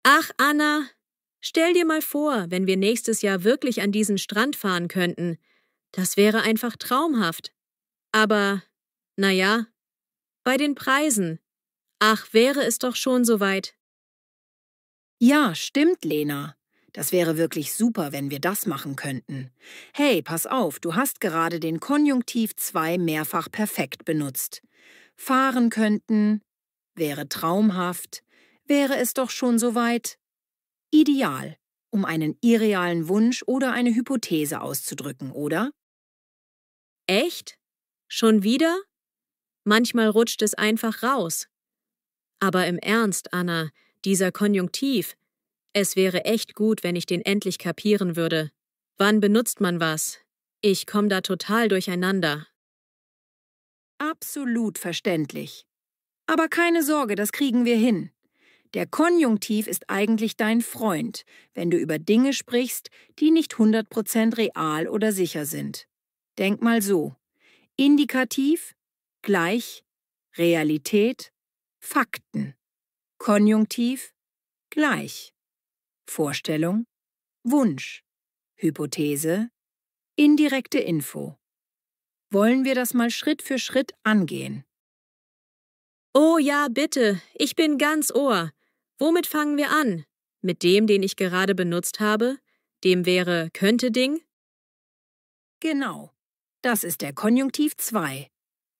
Ach, Anna, stell dir mal vor, wenn wir nächstes Jahr wirklich an diesen Strand fahren könnten. Das wäre einfach traumhaft. Aber, naja, bei den Preisen. Ach, wäre es doch schon soweit. Ja, stimmt, Lena. Das wäre wirklich super, wenn wir das machen könnten. Hey, pass auf, du hast gerade den Konjunktiv 2 mehrfach perfekt benutzt. Fahren könnten, wäre traumhaft, wäre es doch schon soweit. Ideal, um einen irrealen Wunsch oder eine Hypothese auszudrücken, oder? Echt? Schon wieder? Manchmal rutscht es einfach raus. Aber im Ernst, Anna, dieser Konjunktiv. Es wäre echt gut, wenn ich den endlich kapieren würde. Wann benutzt man was? Ich komme da total durcheinander. Absolut verständlich. Aber keine Sorge, das kriegen wir hin. Der Konjunktiv ist eigentlich dein Freund, wenn du über Dinge sprichst, die nicht 100% real oder sicher sind. Denk mal so: Indikativ gleich Realität, Fakten. Konjunktiv gleich Vorstellung, Wunsch, Hypothese, indirekte Info. Wollen wir das mal Schritt für Schritt angehen? Oh ja, bitte, ich bin ganz Ohr. Womit fangen wir an? Mit dem, den ich gerade benutzt habe? Dem wäre könnte Ding? Genau, das ist der Konjunktiv 2.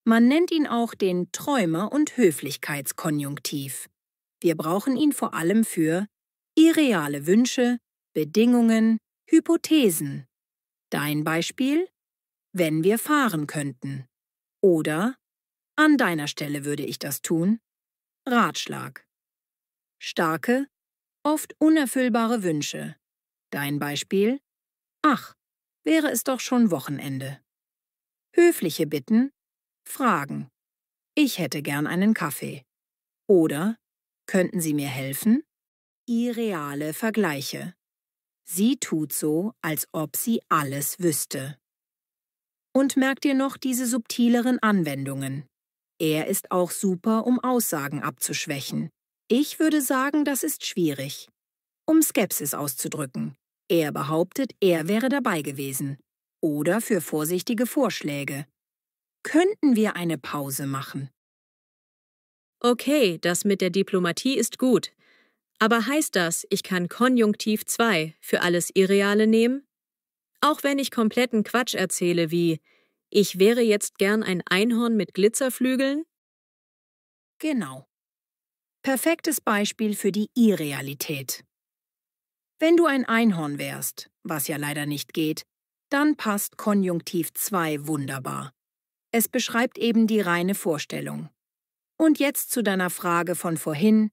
Man nennt ihn auch den Träumer- und Höflichkeitskonjunktiv. Wir brauchen ihn vor allem für irreale Wünsche, Bedingungen, Hypothesen. Dein Beispiel? Wenn wir fahren könnten. Oder, an deiner Stelle würde ich das tun, Ratschlag. Starke, oft unerfüllbare Wünsche. Dein Beispiel? Ach, wäre es doch schon Wochenende. Höfliche Bitten, Fragen. Ich hätte gern einen Kaffee. Oder, könnten Sie mir helfen? Irreale Vergleiche. Sie tut so, als ob sie alles wüsste. Und merkt ihr noch diese subtileren Anwendungen? Er ist auch super, um Aussagen abzuschwächen. Ich würde sagen, das ist schwierig. Um Skepsis auszudrücken. Er behauptet, er wäre dabei gewesen. Oder für vorsichtige Vorschläge. Könnten wir eine Pause machen? Okay, das mit der Diplomatie ist gut. Aber heißt das, ich kann Konjunktiv 2 für alles Irreale nehmen? Auch wenn ich kompletten Quatsch erzähle wie ich wäre jetzt gern ein Einhorn mit Glitzerflügeln? Genau. Perfektes Beispiel für die Irrealität. Wenn du ein Einhorn wärst, was ja leider nicht geht, dann passt Konjunktiv 2 wunderbar. Es beschreibt eben die reine Vorstellung. Und jetzt zu deiner Frage von vorhin.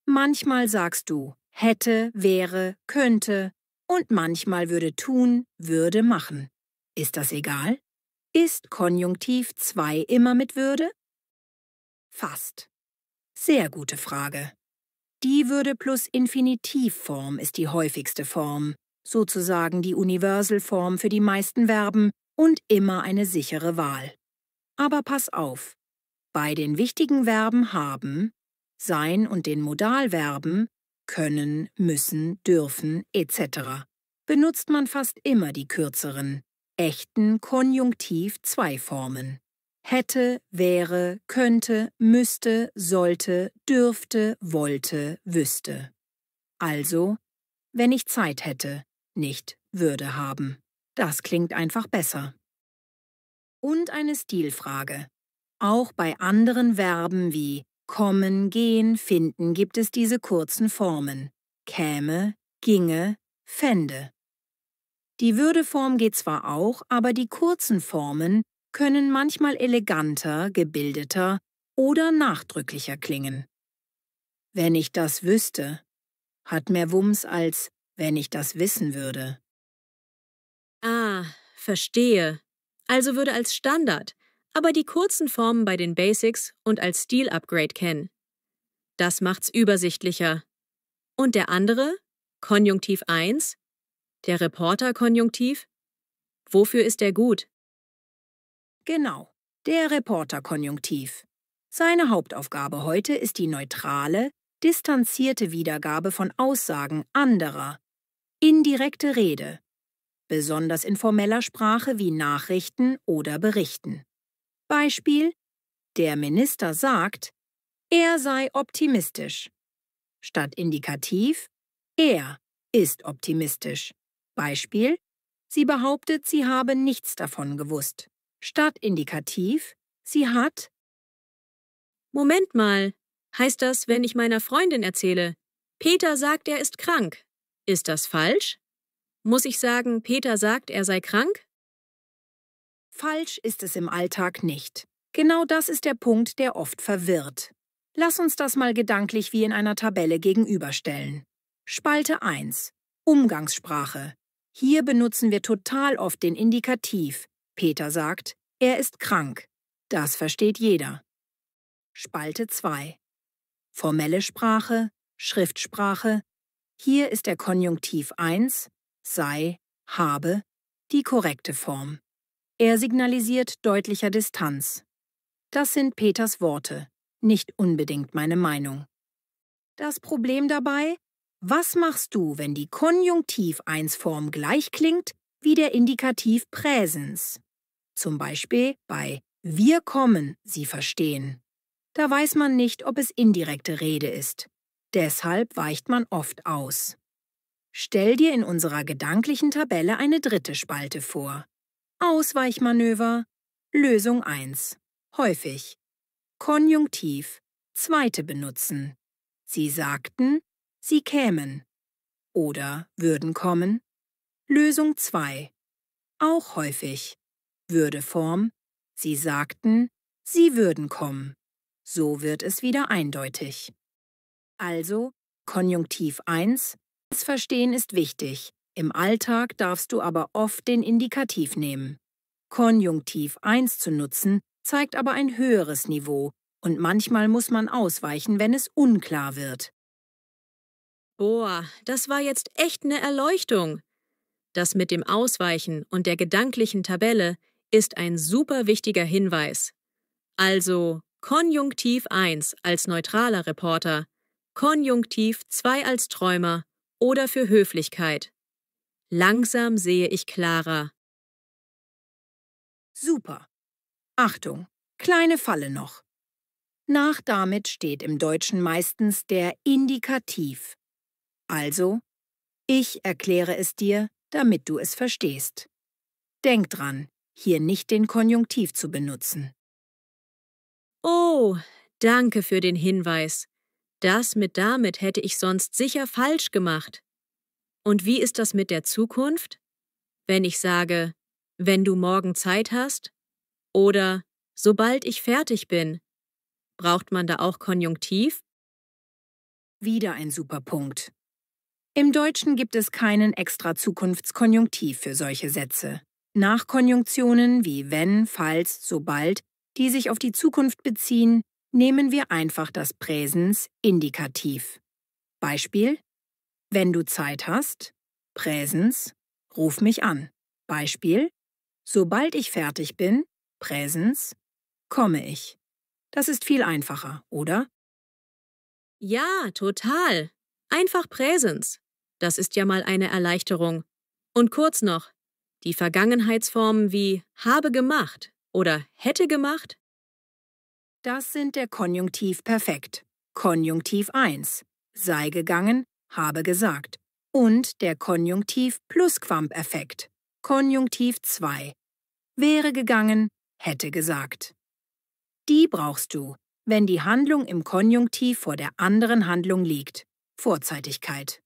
Manchmal sagst du hätte, wäre, könnte und manchmal würde tun, würde machen. Ist das egal? Ist Konjunktiv 2 immer mit Würde? Fast. Sehr gute Frage. Die Würde plus Infinitivform ist die häufigste Form, sozusagen die Universalform für die meisten Verben und immer eine sichere Wahl. Aber pass auf, bei den wichtigen Verben haben, sein und den Modalverben können, müssen, dürfen etc. benutzt man fast immer die kürzeren, echten Konjunktiv-2-Formen. Hätte, wäre, könnte, müsste, sollte, dürfte, wollte, wüsste. Also, wenn ich Zeit hätte, nicht würde haben. Das klingt einfach besser. Und eine Stilfrage. Auch bei anderen Verben wie kommen, gehen, finden gibt es diese kurzen Formen. Käme, ginge, fände. Die Würdeform geht zwar auch, aber die kurzen Formen können manchmal eleganter, gebildeter oder nachdrücklicher klingen. Wenn ich das wüsste, hat mehr Wumms als wenn ich das wissen würde. Ah, verstehe. Also würde als Standard, aber die kurzen Formen bei den Basics und als Stil-Upgrade kennen. Das macht's übersichtlicher. Und der andere? Konjunktiv 1? Der Reporter-Konjunktiv? Wofür ist der gut? Genau, der Reporter-Konjunktiv. Seine Hauptaufgabe heute ist die neutrale, distanzierte Wiedergabe von Aussagen anderer, indirekte Rede, besonders in formeller Sprache wie Nachrichten oder Berichten. Beispiel: Der Minister sagt, er sei optimistisch. Statt Indikativ: Er ist optimistisch. Beispiel: Sie behauptet, sie habe nichts davon gewusst. Statt Indikativ: Sie hat. Moment mal, heißt das, wenn ich meiner Freundin erzähle, Peter sagt, er ist krank? Ist das falsch? Muss ich sagen, Peter sagt, er sei krank? Falsch ist es im Alltag nicht. Genau das ist der Punkt, der oft verwirrt. Lass uns das mal gedanklich wie in einer Tabelle gegenüberstellen. Spalte 1. Umgangssprache. Hier benutzen wir total oft den Indikativ. Peter sagt, er ist krank. Das versteht jeder. Spalte 2. Formelle Sprache, Schriftsprache. Hier ist der Konjunktiv 1, sei, habe, die korrekte Form. Er signalisiert deutlicher Distanz. Das sind Peters Worte, nicht unbedingt meine Meinung. Das Problem dabei: Was machst du, wenn die Konjunktiv-1-Form gleich klingt wie der Indikativ Präsens? Zum Beispiel bei Wir kommen, Sie verstehen. Da weiß man nicht, ob es indirekte Rede ist. Deshalb weicht man oft aus. Stell dir in unserer gedanklichen Tabelle eine dritte Spalte vor. Ausweichmanöver. Lösung 1. Häufig. Konjunktiv. Zweite benutzen. Sie sagten, sie kämen. Oder würden kommen. Lösung 2. Auch häufig. Würdeform. Sie sagten, sie würden kommen. So wird es wieder eindeutig. Also, Konjunktiv 1. Das Verstehen ist wichtig. Im Alltag darfst du aber oft den Indikativ nehmen. Konjunktiv 1 zu nutzen, zeigt aber ein höheres Niveau und manchmal muss man ausweichen, wenn es unklar wird. Boah, das war jetzt echt eine Erleuchtung. Das mit dem Ausweichen und der gedanklichen Tabelle ist ein super wichtiger Hinweis. Also Konjunktiv 1 als neutraler Reporter, Konjunktiv 2 als Träumer oder für Höflichkeit. Langsam sehe ich klarer. Super. Achtung, kleine Falle noch. Nach damit steht im Deutschen meistens der Indikativ. Also, ich erkläre es dir, damit du es verstehst. Denk dran, hier nicht den Konjunktiv zu benutzen. Oh, danke für den Hinweis. Das mit damit hätte ich sonst sicher falsch gemacht. Und wie ist das mit der Zukunft? Wenn ich sage, wenn du morgen Zeit hast? Oder sobald ich fertig bin? Braucht man da auch Konjunktiv? Wieder ein super Punkt. Im Deutschen gibt es keinen extra Zukunftskonjunktiv für solche Sätze. Nachkonjunktionen wie wenn, falls, sobald, die sich auf die Zukunft beziehen, nehmen wir einfach das Präsens Indikativ. Beispiel: Wenn du Zeit hast, Präsens, ruf mich an. Beispiel: Sobald ich fertig bin, Präsens, komme ich. Das ist viel einfacher, oder? Ja, total. Einfach Präsens. Das ist ja mal eine Erleichterung. Und kurz noch, die Vergangenheitsformen wie habe gemacht oder hätte gemacht? Das sind der Konjunktiv perfekt. Konjunktiv 1, sei gegangen, habe gesagt. Und der Konjunktiv Plusquamperfekt. Konjunktiv 2, wäre gegangen, hätte gesagt. Die brauchst du, wenn die Handlung im Konjunktiv vor der anderen Handlung liegt. Vorzeitigkeit.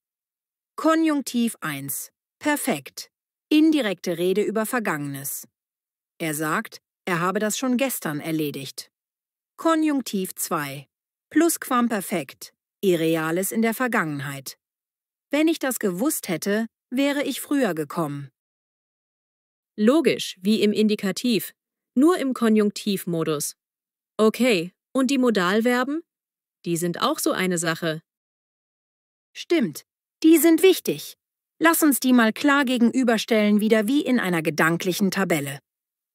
Konjunktiv 1, perfekt. Indirekte Rede über Vergangenes. Er sagt, er habe das schon gestern erledigt. Konjunktiv 2, Plusquamperfekt, Irreales in der Vergangenheit. Wenn ich das gewusst hätte, wäre ich früher gekommen. Logisch, wie im Indikativ, nur im Konjunktivmodus. Okay, und die Modalverben? Die sind auch so eine Sache. Stimmt, die sind wichtig. Lass uns die mal klar gegenüberstellen, wieder wie in einer gedanklichen Tabelle.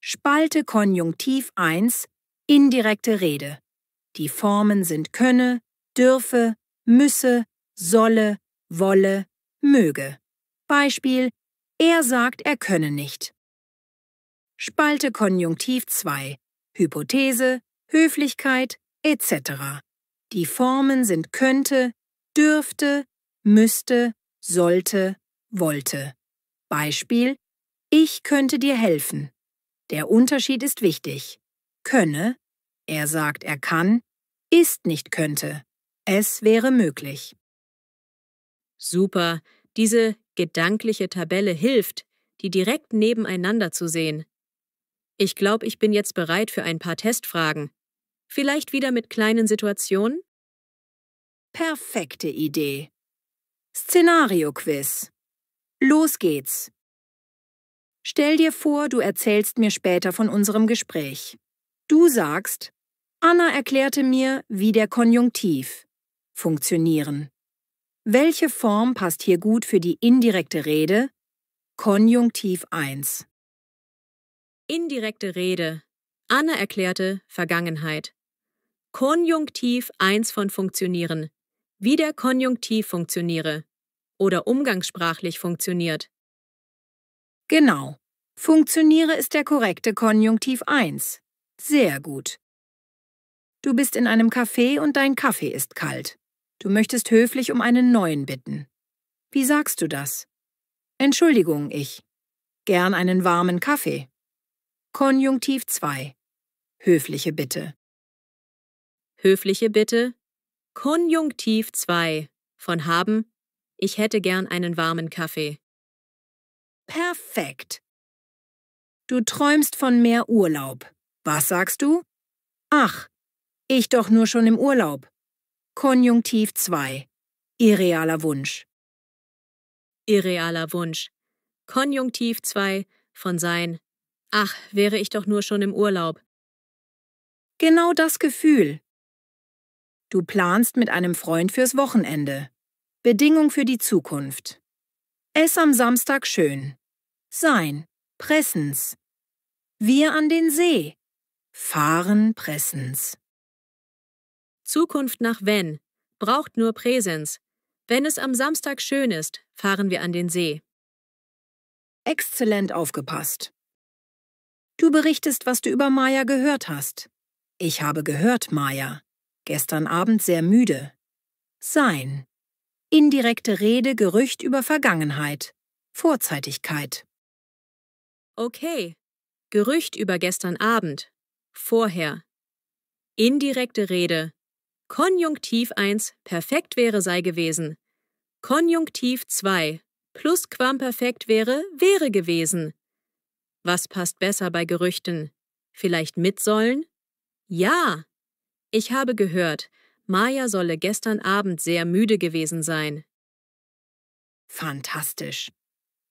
Spalte Konjunktiv 1, indirekte Rede. Die Formen sind könne, dürfe, müsse, solle, wolle, möge. Beispiel: Er sagt, er könne nicht. Spalte Konjunktiv 2. Hypothese, Höflichkeit etc. Die Formen sind könnte, dürfte, müsste, sollte, wollte. Beispiel: Ich könnte dir helfen. Der Unterschied ist wichtig. Könne, er sagt, er kann, ist nicht könnte. Es wäre möglich. Super, diese gedankliche Tabelle hilft, die direkt nebeneinander zu sehen. Ich glaube, ich bin jetzt bereit für ein paar Testfragen. Vielleicht wieder mit kleinen Situationen? Perfekte Idee. Szenario-Quiz. Los geht's. Stell dir vor, du erzählst mir später von unserem Gespräch. Du sagst: Anna erklärte mir, wie der Konjunktiv funktionieren. Welche Form passt hier gut für die indirekte Rede? Konjunktiv 1. Indirekte Rede. Anna erklärte Vergangenheit. Konjunktiv 1 von funktionieren. Wie der Konjunktiv funktioniere. Oder umgangssprachlich funktioniert. Genau. Funktioniere ist der korrekte Konjunktiv 1. Sehr gut. Du bist in einem Café und dein Kaffee ist kalt. Du möchtest höflich um einen neuen bitten. Wie sagst du das? Entschuldigung, ich. Gern einen warmen Kaffee. Konjunktiv 2. Höfliche Bitte. Höfliche Bitte. Konjunktiv 2 von haben. Ich hätte gern einen warmen Kaffee. Perfekt. Du träumst von mehr Urlaub. Was sagst du? Ach, ich doch nur schon im Urlaub. Konjunktiv 2. Irrealer Wunsch. Irrealer Wunsch. Konjunktiv 2 von sein. Ach, wäre ich doch nur schon im Urlaub. Genau das Gefühl. Du planst mit einem Freund fürs Wochenende. Bedingung für die Zukunft. Es am Samstag schön. Sein. Pressens. Wir an den See. Fahren Pressens. Zukunft nach wenn. Braucht nur Präsens. Wenn es am Samstag schön ist, fahren wir an den See. Exzellent aufgepasst. Du berichtest, was du über Maja gehört hast. Ich habe gehört, Maja. Gestern Abend sehr müde. Sein. Indirekte Rede, Gerücht über Vergangenheit. Vorzeitigkeit. Okay. Gerücht über gestern Abend. Vorher. Indirekte Rede. Konjunktiv 1 perfekt wäre sei gewesen. Konjunktiv 2 Plusquamperfekt wäre gewesen. Was passt besser bei Gerüchten? Vielleicht mit sollen? Ja! Ich habe gehört, Maja solle gestern Abend sehr müde gewesen sein. Fantastisch.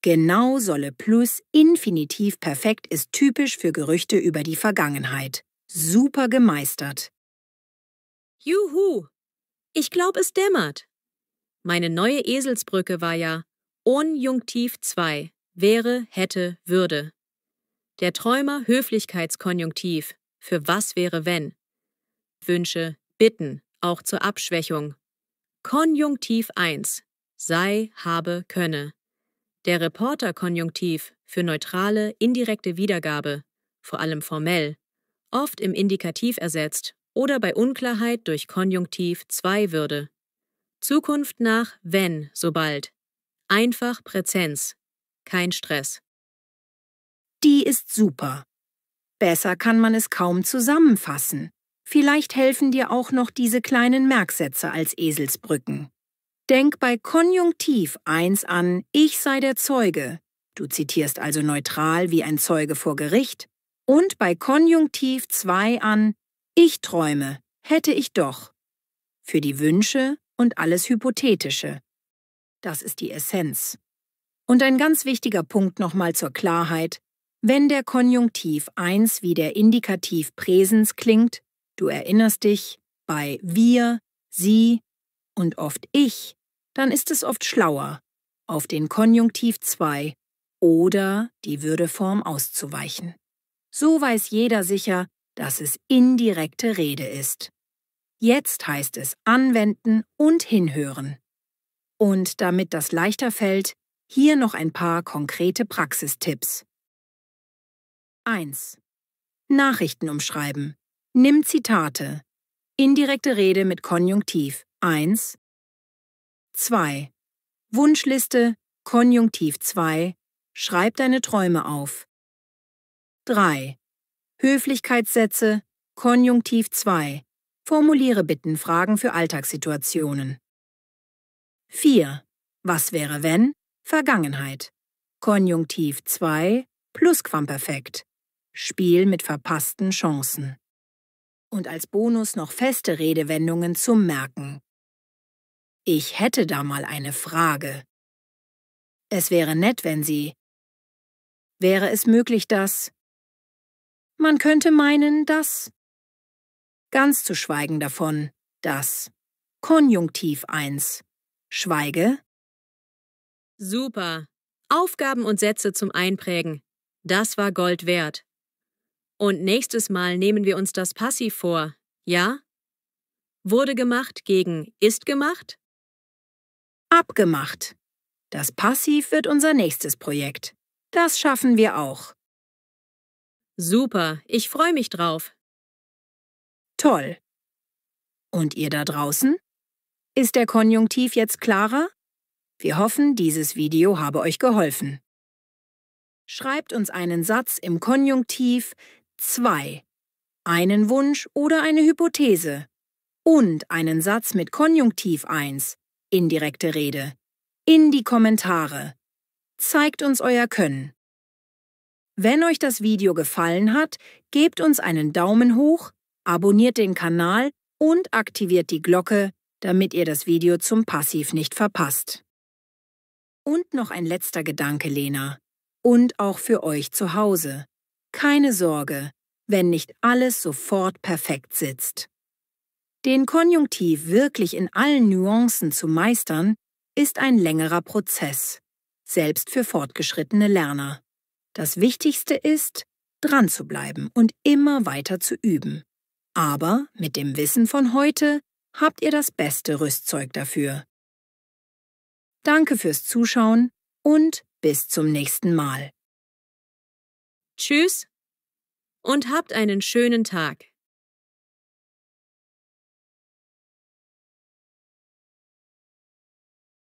Genau solle plus Infinitiv perfekt ist typisch für Gerüchte über die Vergangenheit. Super gemeistert. Juhu! Ich glaube, es dämmert. Meine neue Eselsbrücke war ja Onjunktiv 2 wäre, hätte, würde. Der Träumer Höflichkeitskonjunktiv für was wäre wenn. Wünsche, Bitten, auch zur Abschwächung. Konjunktiv 1 sei, habe, könne. Der Reporter-Konjunktiv für neutrale, indirekte Wiedergabe, vor allem formell, oft im Indikativ ersetzt oder bei Unklarheit durch Konjunktiv 2 würde. Zukunft nach wenn, sobald. Einfach Präzenz. Kein Stress. Die ist super. Besser kann man es kaum zusammenfassen. Vielleicht helfen dir auch noch diese kleinen Merksätze als Eselsbrücken. Denk bei Konjunktiv 1 an, ich sei der Zeuge. Du zitierst also neutral wie ein Zeuge vor Gericht. Und bei Konjunktiv 2 an, ich träume, hätte ich doch. Für die Wünsche und alles Hypothetische. Das ist die Essenz. Und ein ganz wichtiger Punkt nochmal zur Klarheit. Wenn der Konjunktiv 1 wie der Indikativ Präsens klingt, du erinnerst dich, bei wir, sie und oft ich, dann ist es oft schlauer, auf den Konjunktiv 2 oder die Würdeform auszuweichen. So weiß jeder sicher, dass es indirekte Rede ist. Jetzt heißt es anwenden und hinhören. Und damit das leichter fällt, hier noch ein paar konkrete Praxistipps. 1. Nachrichten umschreiben. Nimm Zitate. Indirekte Rede mit Konjunktiv 1. 2. Wunschliste, Konjunktiv 2. Schreib deine Träume auf. 3. Höflichkeitssätze, Konjunktiv 2. Formuliere Bitten, Fragen für Alltagssituationen. 4. Was wäre wenn? Vergangenheit. Konjunktiv 2, Plusquamperfekt. Spiel mit verpassten Chancen. Und als Bonus noch feste Redewendungen zum Merken. Ich hätte da mal eine Frage. Es wäre nett, wenn Sie. Wäre es möglich, dass. Man könnte meinen, dass. Ganz zu schweigen davon, dass. Konjunktiv 1. Schweige. Super. Aufgaben und Sätze zum Einprägen. Das war Gold wert. Und nächstes Mal nehmen wir uns das Passiv vor, ja? Wurde gemacht gegen ist gemacht? Abgemacht. Das Passiv wird unser nächstes Projekt. Das schaffen wir auch. Super, ich freue mich drauf. Toll. Und ihr da draußen? Ist der Konjunktiv jetzt klarer? Wir hoffen, dieses Video habe euch geholfen. Schreibt uns einen Satz im Konjunktiv 2, einen Wunsch oder eine Hypothese und einen Satz mit Konjunktiv 1, indirekte Rede, in die Kommentare. Zeigt uns euer Können. Wenn euch das Video gefallen hat, gebt uns einen Daumen hoch, abonniert den Kanal und aktiviert die Glocke, damit ihr das Video zum Passiv nicht verpasst. Und noch ein letzter Gedanke, Lena. Und auch für euch zu Hause. Keine Sorge, wenn nicht alles sofort perfekt sitzt. Den Konjunktiv wirklich in allen Nuancen zu meistern, ist ein längerer Prozess, selbst für fortgeschrittene Lerner. Das Wichtigste ist, dran zu bleiben und immer weiter zu üben. Aber mit dem Wissen von heute habt ihr das beste Rüstzeug dafür. Danke fürs Zuschauen und bis zum nächsten Mal. Tschüss und habt einen schönen Tag.